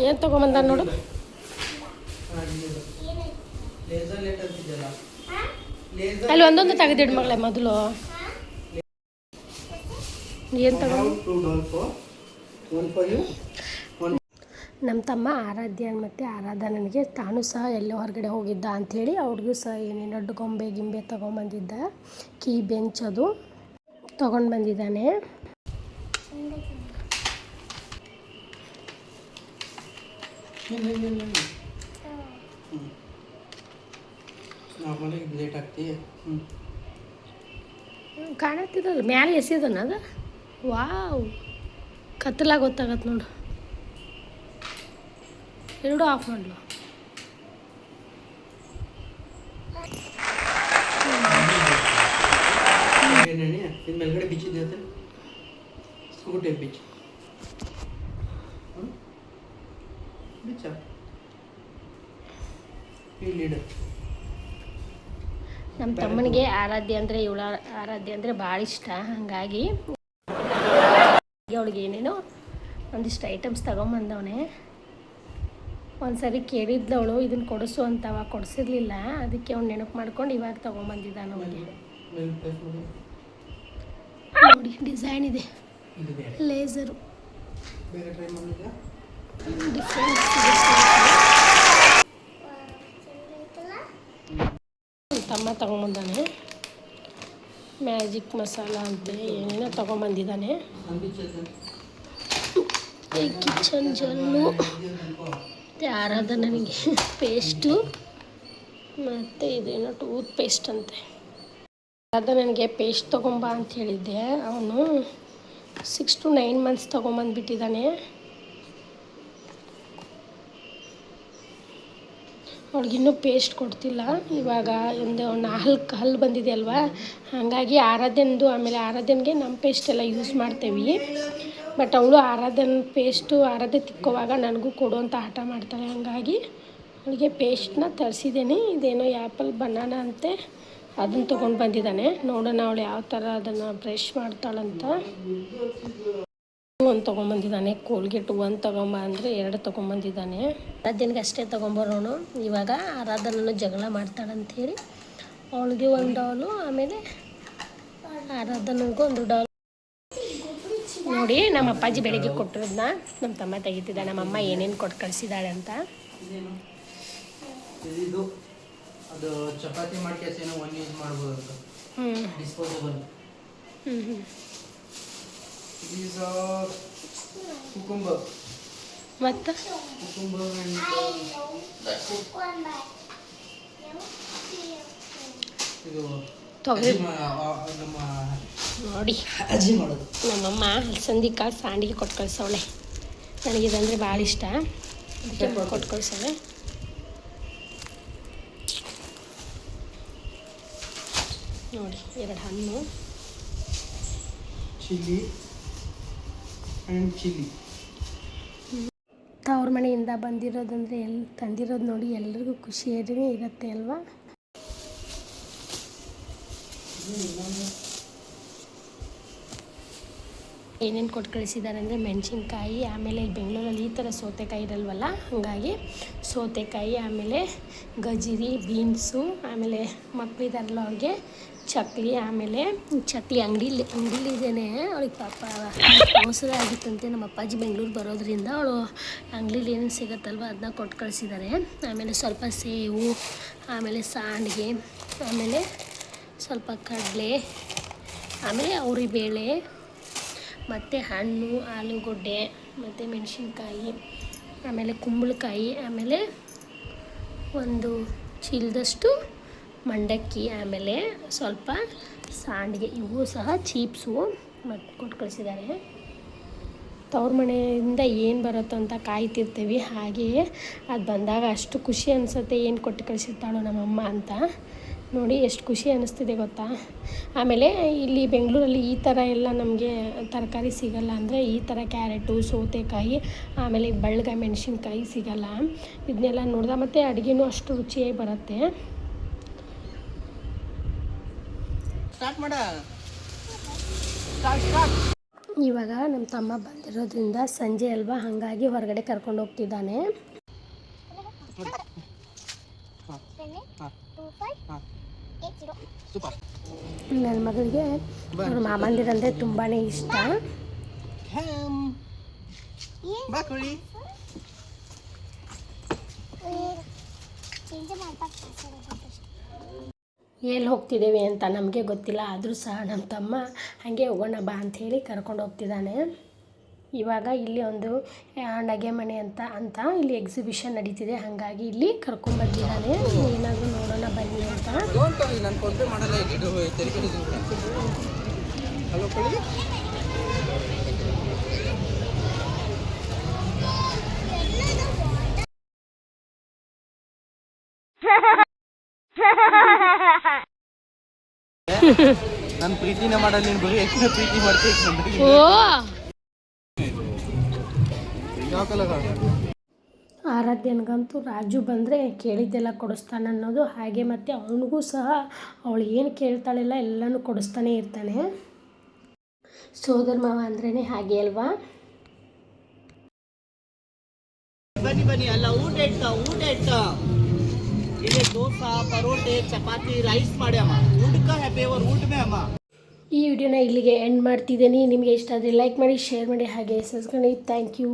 ಏನು ತೊಗೊಂಬಂದ ನೋಡು. ಅಲ್ಲಿ ಒಂದೊಂದು ತೆಗೆದಿಡು ಮಗಳೇ ಮೊದಲು. ಏನು ತಗೊಂಡು ನಮ್ಮ ತಮ್ಮ ಆರಾಧ್ಯ ಮತ್ತು ಆರಾಧನನಿಗೆ ತಾನು ಸಹ ಎಲ್ಲೋ ಹೊರಗಡೆ ಹೋಗಿದ್ದ ಅಂಥೇಳಿ ಅವ್ರಿಗೂ ಸಹ ಏನೇನು ದೊಡ್ಡ ಗೊಂಬೆ ಗಿಂಬೆ ತೊಗೊಂಬಂದಿದ್ದ. ಕೀ ಬೆಂಚ್ ಅದು ತೊಗೊಂಡು ಬಂದಿದ್ದಾನೆ. ಕಾಣತ್ತಿರಲ್ಲ ಮ್ಯಾಲೆ ಎಸಿದನ ಅದು. ವಾವ್, ಕತ್ತಲಾಗ ಗೊತ್ತಾಗತ್ತೆ ನೋಡು. ಎರಡು ಆಫ್ ಮಾಡಲು. ಮೇಲ್ಗಡೆ ಬಿಚ್ಚಿದೆ ಸ್ಕೂಟಿ ಬಿಚ್ಚ ಬಿಚ್ಚ ಇಲ್ಲಿಡು. ನಮ್ಮ ತಮ್ಮನಿಗೆ ಆರಾಧ್ಯ ಅಂದರೆ ಇವಳ ಆರಾಧ್ಯ ಅಂದರೆ ಭಾಳ ಇಷ್ಟ. ಹಾಗಾಗಿ ಅವಳಿಗೆ ಏನೇನೋ ಒಂದಿಷ್ಟು ಐಟಮ್ಸ್ ತೊಗೊಂಬಂದವನೆ. ಒಂದು ಸರಿ ಕೇಳಿದ್ಲವಳು ಇದನ್ನು ಕೊಡಿಸು ಅಂತವ, ಕೊಡಿಸಿರ್ಲಿಲ್ಲ. ಅದಕ್ಕೆ ಅವ್ನು ನೆನಪು ಮಾಡ್ಕೊಂಡು ಇವಾಗ ತೊಗೊಂಬಂದಿದ್ದಾನೆ ಅವನಿಗೆ. ನೋಡಿ ಡಿಸೈನ್ ಇದೆ, ಲೇಸರು ಡಿಫ್ರೆಂಟ್. ತಮ್ಮ ತೊಗೊಂಬಂದಾನೆ ಮ್ಯಾಜಿಕ್ ಮಸಾಲ ಅಂತೆ ಏನೇನೋ ತೊಗೊಂಬಂದಿದ್ದಾನೆ. ಈ ಕಿಚನ್ ಜಲ್ಲು ಮತ್ತು ಆರಾಧನನಿಗೆ ಪೇಸ್ಟು ಮತ್ತು ಇದೇನೋ ಟೂತ್ ಪೇಸ್ಟ್ ಅಂತೆ. ಆರಾಧನನಿಗೆ ಪೇಸ್ಟ್ ತೊಗೊಂಬ ಅಂತ ಹೇಳಿದ್ದೆ. ಅವನು 6 to 9 months ತೊಗೊಂಬಂದುಬಿಟ್ಟಿದ್ದಾನೆ. ಅವ್ಳಿಗಿನ್ನೂ ಪೇಸ್ಟ್ ಕೊಡ್ತಿಲ್ಲ. ಇವಾಗ ಒಂದು 4 ಹಲ್ಲು ಬಂದಿದೆ ಅಲ್ವಾ, ಹಾಗಾಗಿ ಆರಾಧನದು ಆಮೇಲೆ ಆರಾಧನೆಗೆ ನಮ್ಮ ಪೇಸ್ಟೆಲ್ಲ ಯೂಸ್ ಮಾಡ್ತೇವೆ. ಬಟ್ ಅವಳು ಆರಾಧನ ಪೇಸ್ಟು ಆರಾಧ್ಯ ತಿಕ್ಕೋವಾಗ ನನಗೂ ಕೊಡು ಅಂತ ಹಠ ಮಾಡ್ತಾಳೆ. ಹಾಗಾಗಿ ಅವಳಿಗೆ ಪೇಸ್ಟನ್ನ ತರಿಸಿದ್ದೀನಿ. ಇದೇನೋ ಆ್ಯಪಲ್ ಬನಾನಾ ಅಂತೆ, ಅದನ್ನು ತೊಗೊಂಡು ಬಂದಿದ್ದಾನೆ. ನೋಡೋಣ ಅವಳು ಯಾವ ಥರ ಅದನ್ನು ಬ್ರಷ್ ಮಾಡ್ತಾಳಂತ. ಒಂದು ತೊಗೊಂಬಂದಿದ್ದಾನೆ. ಕೋಲ್ಗೇಟ್ 1 ತೊಗೊಂಬ ಅಂದರೆ 2 ತೊಗೊಂಬಂದಿದ್ದಾನೆ. ಆರಾಧನೆಗೆ ಅಷ್ಟೇ ತೊಗೊಂಬರೋನು. ಇವಾಗ ಆರಾಧನನ್ನು ಜಗಳ ಮಾಡ್ತಾಳಂಥೇಳಿ ಅವಳಿಗೆ ಒಂದು ಡಾಲು, ಆಮೇಲೆ ಆರಾಧನೆಗೂ ಒಂದು ಡಾಲ್. ನೋಡಿ ನಮ್ಮ ಅಪ್ಪಾಜಿ ಬೆಳಿಗ್ಗೆ ಕೊಟ್ಟಿರೋದನ್ನ ನಮ್ಮ ತಮ್ಮ ತೆಗಿತಿದ್ದ. ನಮ್ಮಮ್ಮ ಏನೇನು ಕೊಟ್ಟು ಕಳಿಸಿದ್ದಾಳೆ ಅಂತ. ಅದು ಚಪಾತಿ ಮಾಡ್ಕೇಸೇನೋ ಒಂದು ಯೂಸ್ ಮಾಡ್ಬೋದು ಅಂತ. ಡಿಸ್ಪೋಸಬಲ್. These are cucumber. ಮತ್ತು cucumber and ಇದು ತೊಗರಿ ನಮ್ಮ ನೋಡಿ ಅಜ್ಜಿ ಮಾಡೋದು. ನಮ್ಮಮ್ಮ ಅಲಸಂದಿ ಕಾಳು ಸಾಂಡಿಗೆ ಕೊಟ್ಟು ಕಳ್ಸವಳೆ. ನನಗಿದಂದರೆ ಭಾಳ ಇಷ್ಟ, ಅದಕ್ಕೆ ಕೊಟ್ಟು ಕಳ್ಸವಳೆ. ನೋಡಿ 2 ಹಣ್ಣು, ಚಿಲ್ಲಿ ಆ್ಯಂಡ್ ಚಿಲ್ಲಿ. ತವ್ರ ಮನೆಯಿಂದ ಬಂದಿರೋದಂದರೆ ತಂದಿರೋದು ನೋಡಿ ಎಲ್ರಿಗೂ ಖುಷಿಯೇ ಇರುತ್ತೆ ಅಲ್ವಾ. ಏನೇನು ಕೊಟ್ಟು ಕಳಿಸಿದ್ದಾರೆ ಅಂದರೆ ಮೆಣಸಿನ್ಕಾಯಿ, ಆಮೇಲೆ ಇಲ್ಲಿ ಬೆಂಗಳೂರಲ್ಲಿ ಈ ಥರ ಸೌತೆಕಾಯಿ ಇರಲ್ವಲ್ಲ, ಹಾಗಾಗಿ ಸೌತೆಕಾಯಿ, ಆಮೇಲೆ ಗಜರಿ, ಬೀನ್ಸು, ಆಮೇಲೆ ಮಕ್ಕಳಿದಾರಲ್ಲ ಅವ್ರಿಗೆ ಚಕ್ಲಿ, ಆಮೇಲೆ ಚಕ್ಲಿ ಅಂಗಡಿಲಿದ್ದೇನೆ. ಅವಳಿಗೆ ಪಾಪ ಅವಸರ ಆಗಿತ್ತಂತೆ. ನಮ್ಮ ಅಪ್ಪಾಜಿ ಬೆಂಗಳೂರು ಬರೋದ್ರಿಂದ ಅವಳು ಅಂಗಡಿಲಿ ಏನೇನು ಸಿಗುತ್ತಲ್ವ ಅದನ್ನ ಕೊಟ್ಟು ಕಳಿಸಿದ್ದಾರೆ. ಆಮೇಲೆ ಸ್ವಲ್ಪ ಸೇವು, ಆಮೇಲೆ ಸಂಡಿಗೆ, ಆಮೇಲೆ ಸ್ವಲ್ಪ ಕಡಲೆ, ಆಮೇಲೆ ಅವರಿಬೇಳೆ, ಮತ್ತು ಹಣ್ಣು, ಆಲೂಗಡ್ಡೆ, ಮತ್ತು ಮೆಣಸಿನ್ಕಾಯಿ, ಆಮೇಲೆ ಕುಂಬಳಕಾಯಿ, ಆಮೇಲೆ ಒಂದು ಚೀಲದಷ್ಟು ಮಂಡಕ್ಕಿ, ಆಮೇಲೆ ಸ್ವಲ್ಪ ಸಂಡಿಗೆ. ಇವು ಸಹ ಚೀಪ್ಸು ಮತ್ತು ಕೊಟ್ಟು ಕಳಿಸಿದ್ದಾರೆ. ತವ್ರ ಮನೆಯಿಂದ ಏನು ಬರುತ್ತೋ ಅಂತ ಕಾಯ್ತಿರ್ತೀವಿ. ಹಾಗೆಯೇ ಅದು ಬಂದಾಗ ಅಷ್ಟು ಖುಷಿ ಅನಿಸುತ್ತೆ, ಏನು ಕೊಟ್ಟು ಕಳಿಸಿರ್ತಾಳೋ ನಮ್ಮಮ್ಮ ಅಂತ. ನೋಡಿ ಎಷ್ಟು ಖುಷಿ ಅನ್ನಿಸ್ತಿದೆ ಗೊತ್ತಾ. ಆಮೇಲೆ ಇಲ್ಲಿ ಬೆಂಗಳೂರಲ್ಲಿ ಈ ಥರ ಎಲ್ಲ ನಮಗೆ ತರಕಾರಿ ಸಿಗಲ್ಲ. ಅಂದರೆ ಈ ಥರ ಕ್ಯಾರೆಟು, ಸೌತೆಕಾಯಿ, ಆಮೇಲೆ ಬಳ್ಳಿಕಾಯಿ, ಮೆಣಸಿನ್ಕಾಯಿ ಸಿಗಲ್ಲ. ಇದನ್ನೆಲ್ಲ ನೋಡಿದ ಮತ್ತು ಅಡುಗೆನೂ ಅಷ್ಟು ರುಚಿಯಾಗಿ ಬರುತ್ತೆ. ಇವಾಗ ನಮ್ಮ ತಮ್ಮ ಬಂದಿರೋದ್ರಿಂದ ಸಂಜೆ ಅಲ್ವಾ, ಹಾಗಾಗಿ ಹೊರಗಡೆ ಕರ್ಕೊಂಡು ಹೋಗ್ತಿದ್ದಾನೆ. ನನ್ನ ಮಗಳಿಗೆ ಅವ್ರ ಮಾಮಂದಿರಂದರೆ ತುಂಬಾ ಇಷ್ಟ. ಎಲ್ಲಿ ಹೋಗ್ತಿದ್ದೇವೆ ಅಂತ ನಮಗೆ ಗೊತ್ತಿಲ್ಲ, ಆದರೂ ಸಹ ನಮ್ಮ ತಮ್ಮ ಹಾಗೆ ಹೋಗೋಣ ಬಾ ಅಂಥೇಳಿ ಕರ್ಕೊಂಡು ಹೋಗ್ತಿದ್ದಾನೆ. ಇವಾಗ ಇಲ್ಲಿ ಒಂದು ನಗೆಮಣೆ ಅಂತ ಇಲ್ಲಿ ಎಕ್ಸಿಬಿಷನ್ ನಡೀತಿದೆ, ಹಾಗಾಗಿ ಇಲ್ಲಿ ಕರ್ಕೊಂಡ್ಬಂದಿದ್ದಾನೆ. ಏನಾದರೂ ನೋಡೋಣ ಬನ್ನಿ ಅಂತ. ನನ್ನ ಪ್ರೀತಿನ ಮಾಡಲ್ಲ, ನೀನು ಬರೀ ಎಷ್ಟು ಪ್ರೀತಿ ಮಾಡ್ತೀನಿ. ಆರಾಧ್ಯನಿಗಂತೂ ರಾಜು ಬಂದರೆ ಕೇಳಿದ್ದೆಲ್ಲ ಕೊಡಿಸ್ತಾನೆ ಅನ್ನೋದು ಹಾಗೆ, ಮತ್ತು ಅವನಿಗೂ ಸಹ ಅವಳು ಏನು ಕೇಳ್ತಾಳೆಲ್ಲ ಎಲ್ಲನೂ ಕೊಡಿಸ್ತಾನೆ ಇರ್ತಾನೆ. ಸೋದರ ಮಾವ ಅಂದ್ರೇ ಹಾಗೆ ಅಲ್ವಾ. ಬನ್ನಿ ಬನ್ನಿ, ಅಲ್ಲ ಊಟ ಇಟ್ಟ ಇಲ್ಲಿ ದೋಸೆ ಪರೋಟೆ ಚಪಾತಿ ರೈಸ್ ಮಾಡಿ ಅಮ್ಮ, ಊಟಕ್ಕೆ ಹ್ಯಾಪಿ ಅವರ್ ಊಟ ಮೇ ಅಮ್ಮ. ಈ ವಿಡಿಯೋನ ಇಲ್ಲಿಗೆ ಎಂಡ್ ಮಾಡ್ತಿದ್ದೀನಿ. ನಿಮಗೆ ಇಷ್ಟ ಆದರೆ ಲೈಕ್ ಮಾಡಿ, ಶೇರ್ ಮಾಡಿ, ಹಾಗೆ ಸಬ್ಸ್ಕ್ರೈಬ್ ಮಾಡಿ. Thank you.